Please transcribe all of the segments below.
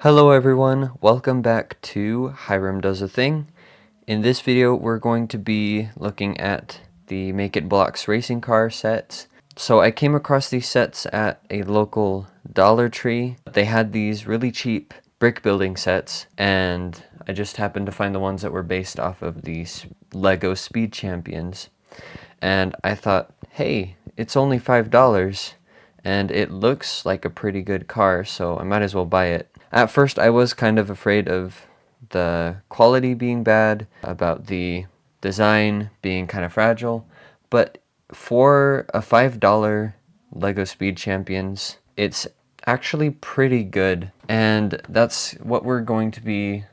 Hello everyone, welcome back to Hiram Does a Thing. In this video we're going to be looking at the Make It Blocks racing car sets. So I came across these sets at a local Dollar Tree. They had these really cheap brick building sets and I just happened to find the ones that were based off of these Lego Speed Champions. And I thought, hey, it's only $5 and it looks like a pretty good car, so I might as well buy it. At first I was kind of afraid of the quality being bad, about the design being kind of fragile, but for a $5 Lego Speed Champions, it's actually pretty good. And that's what we're going to be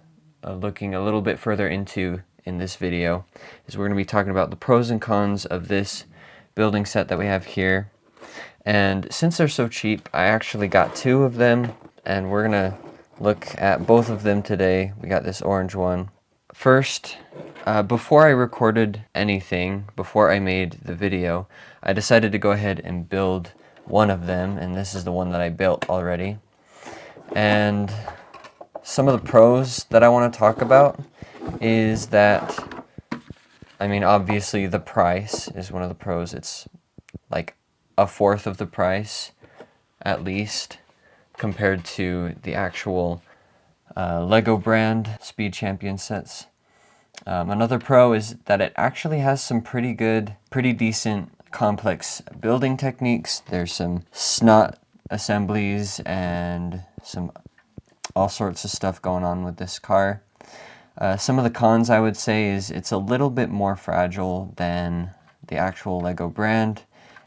looking a little bit further into in this video, is we're going to be talking about the pros and cons of this building set that we have here. And since they're so cheap, I actually got two of them, and we're going to look at both of them today. We got this orange one. First, before I recorded anything, before I made the video, I decided to go ahead and build one of them, and this is the one that I built already. And some of the pros that I want to talk about is that, obviously the price is one of the pros. It's like a fourth of the price, at least, compared to the actual Lego brand Speed Champion sets. Another pro is that it actually has some pretty decent complex building techniques. There's some snot assemblies and some all sorts of stuff going on with this car. Some of the cons, I would say, is it's a little bit more fragile than the actual Lego brand,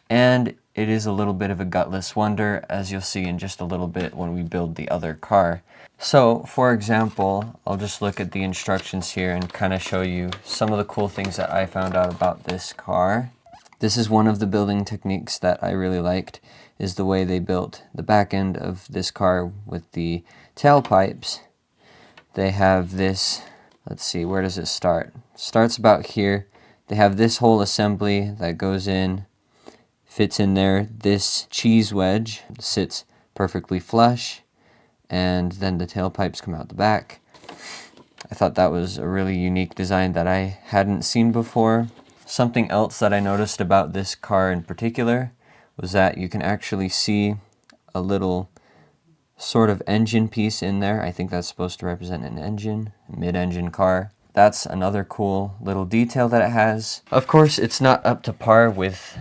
and it is a little bit of a gutless wonder, as you'll see in just a little bit when we build the other car. So, for example, I'll just look at the instructions here and kind of show you some of the cool things that I found out about this car. This is one of the building techniques that I really liked, is the way they built the back end of this car with the tailpipes. They have this, let's see, where does it start? It starts about here. They have this whole assembly that goes in, fits in there. This cheese wedge sits perfectly flush, and then the tailpipes come out the back. I thought that was a really unique design that I hadn't seen before. Something else that I noticed about this car in particular was that you can actually see a little sort of engine piece in there. I think that's supposed to represent an engine, a mid-engine car. That's another cool little detail that it has. Of course, it's not up to par with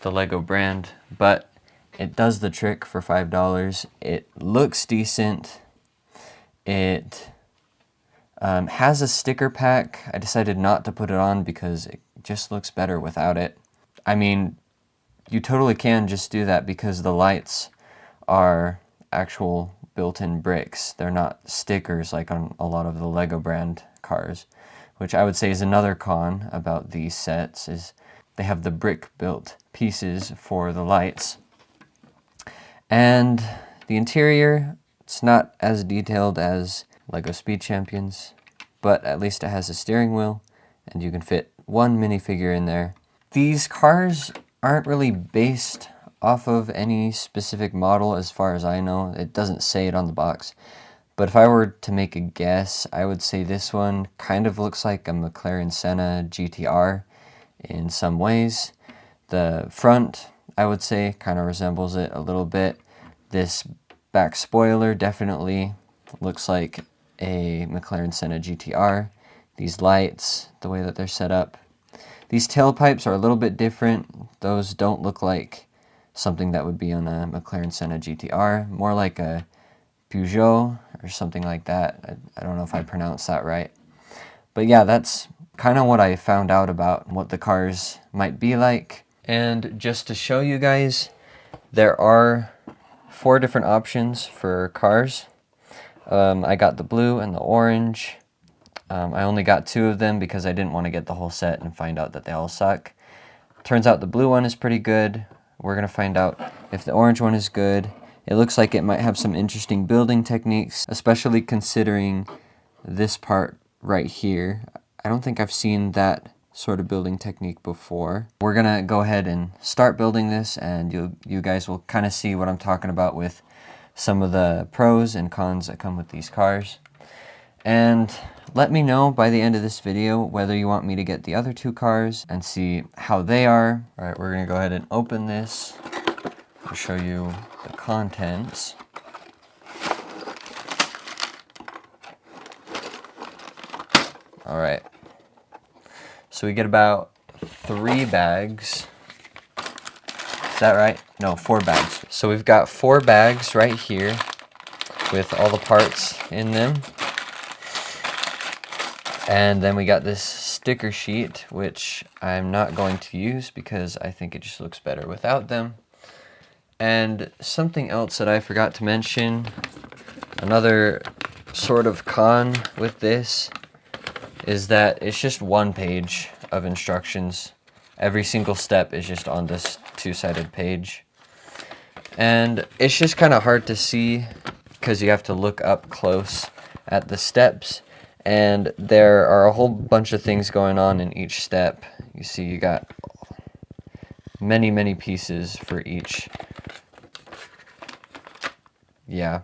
the Lego brand, but it does the trick for $5. It looks decent. It has a sticker pack. I decided not to put it on because it just looks better without it. I mean, you totally can just do that because the lights are actual built-in bricks. They're not stickers like on a lot of the Lego brand cars, which I would say is another con about these sets, is they have the brick-built pieces for the lights. And the interior, it's not as detailed as Lego Speed Champions, but at least it has a steering wheel, and you can fit one minifigure in there. These cars aren't really based off of any specific model as far as I know. It doesn't say it on the box. But if I were to make a guess, I would say this one kind of looks like a McLaren Senna GTR in some ways. The front, I would say, kind of resembles it a little bit. This back spoiler definitely looks like a McLaren Senna GTR. These lights, the way that they're set up. These tailpipes are a little bit different. Those don't look like something that would be on a McLaren Senna GTR. More like a Peugeot or something like that. I don't know if I pronounced that right. But yeah, that's kind of what I found out about what the cars might be like. And just to show you guys, there are 4 different options for cars. I got the blue and the orange. I only got 2 of them because I didn't want to get the whole set and find out that they all suck. Turns out the blue one is pretty good. We're going to find out if the orange one is good. It looks like it might have some interesting building techniques, especially considering this part right here. I don't think I've seen that sort of building technique before. We're gonna go ahead and start building this, and you guys will kind of see what I'm talking about with some of the pros and cons that come with these cars. And let me know by the end of this video whether you want me to get the other two cars and see how they are. All right, we're gonna go ahead and open this to show you the contents. All right, so we get about 3 bags. Is that right? No, 4 bags. So we've got 4 bags right here with all the parts in them. And then we got this sticker sheet, which I'm not going to use because I think it just looks better without them. And something else that I forgot to mention, another sort of con with this, is that it's just 1 page of instructions. Every single step is just on this 2-sided page. And it's just kind of hard to see because you have to look up close at the steps. And there are a whole bunch of things going on in each step. You see you got many pieces for each. Yeah.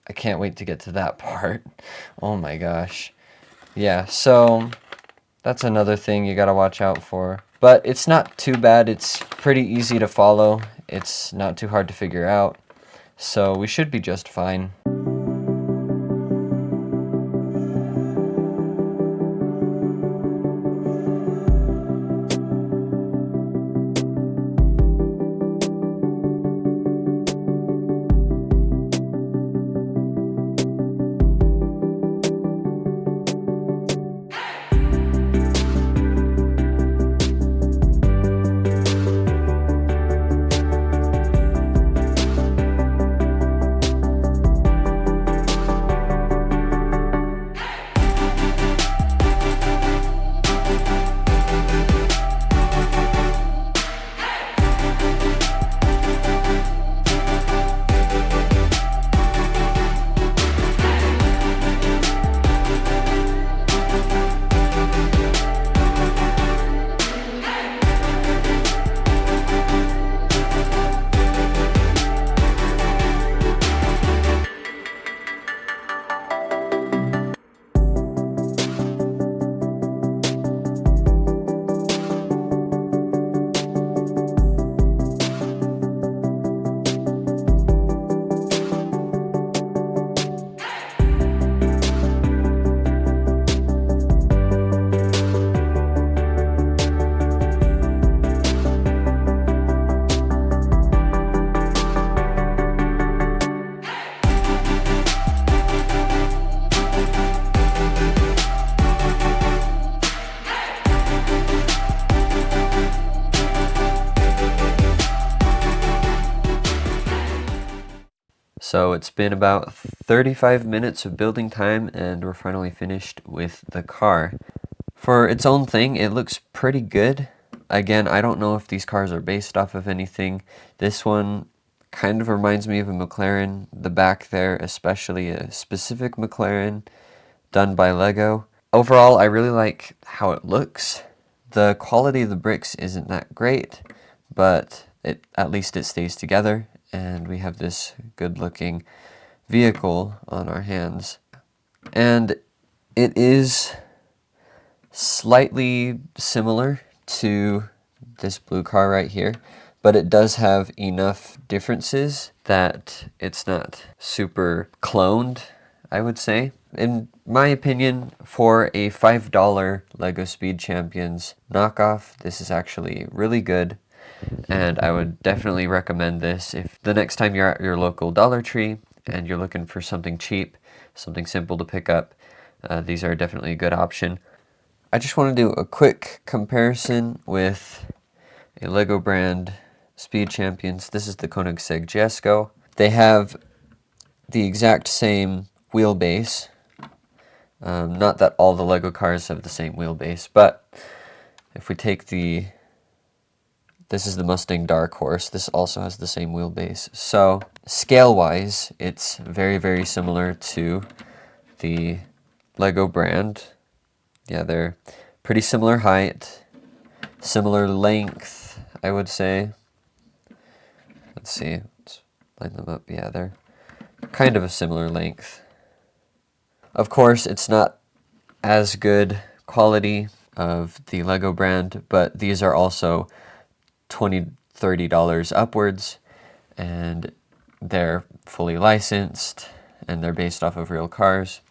I can't wait to get to that part. Oh my gosh. Yeah, so that's another thing you gotta watch out for. But it's not too bad. It's pretty easy to follow. It's not too hard to figure out. So we should be just fine. So it's been about 35 minutes of building time and we're finally finished with the car. For its own thing, it looks pretty good. Again, I don't know if these cars are based off of anything. This one kind of reminds me of a McLaren. The back there, especially a specific McLaren done by Lego. Overall, I really like how it looks. The quality of the bricks isn't that great, but at least it stays together. And we have this good looking vehicle on our hands. And it is slightly similar to this blue car right here, but it does have enough differences that it's not super cloned, I would say. In my opinion, for a $5 Lego Speed Champions knockoff, this is actually really good. And I would definitely recommend this if the next time you're at your local Dollar Tree and you're looking for something cheap, something simple to pick up. These are definitely a good option. I just want to do a quick comparison with a Lego brand Speed Champions. This is the Koenigsegg Jesko. They have the exact same wheelbase. Not that all the Lego cars have the same wheelbase, but if we take this is the Mustang Dark Horse. This also has the same wheelbase. So scale-wise, it's very, very similar to the Lego brand. Yeah, they're pretty similar height, similar length, I would say. Let's see, line them up. Yeah, they're kind of a similar length. Of course, it's not as good quality of the Lego brand, but these are also $20-$30 upwards, and they're fully licensed, and they're based off of real cars.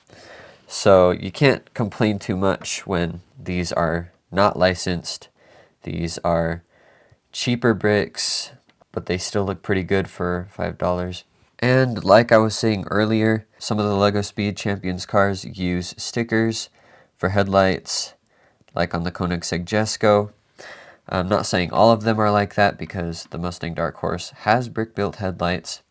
So you can't complain too much when these are not licensed. These are cheaper bricks, but they still look pretty good for $5. And like I was saying earlier, some of the LEGO Speed Champions cars use stickers for headlights, like on the Koenigsegg Jesko. I'm not saying all of them are like that because the Mustang Dark Horse has brick-built headlights.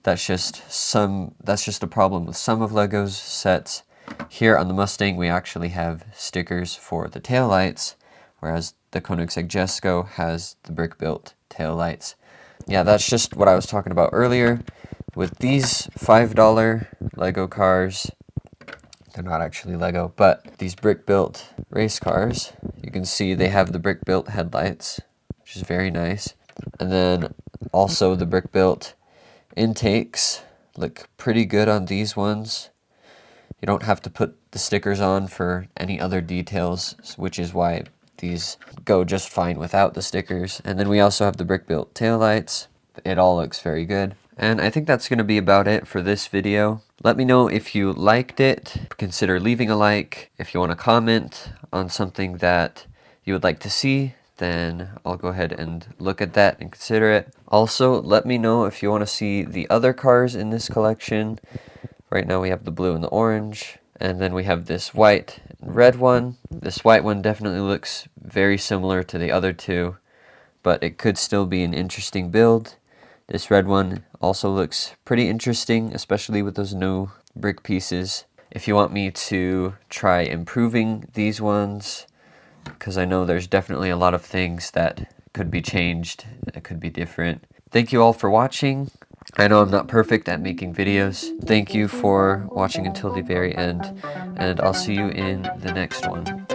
That's just a problem with some of LEGO's sets. Here on the Mustang, we actually have stickers for the taillights, whereas the Koenigsegg Jesko has the brick-built taillights. Yeah, that's just what I was talking about earlier. With these $5 Lego cars, they're not actually Lego, but these brick-built race cars, you can see they have the brick-built headlights, which is very nice. And then also the brick-built intakes look pretty good on these ones. You don't have to put the stickers on for any other details, which is why these go just fine without the stickers. And then we also have the brick-built taillights. It all looks very good. And I think that's going to be about it for this video. Let me know if you liked it. Consider leaving a like. If you want to comment on something that you would like to see, then I'll go ahead and look at that and consider it. Also, let me know if you want to see the other cars in this collection. Right now we have the blue and the orange, and then we have this white and red one. This white one definitely looks very similar to the other two, but it could still be an interesting build. This red one also looks pretty interesting, especially with those new brick pieces. If you want me to try improving these ones, because I know there's definitely a lot of things that could be changed, that could be different. Thank you all for watching. I know I'm not perfect at making videos. Thank you for watching until the very end, and I'll see you in the next one.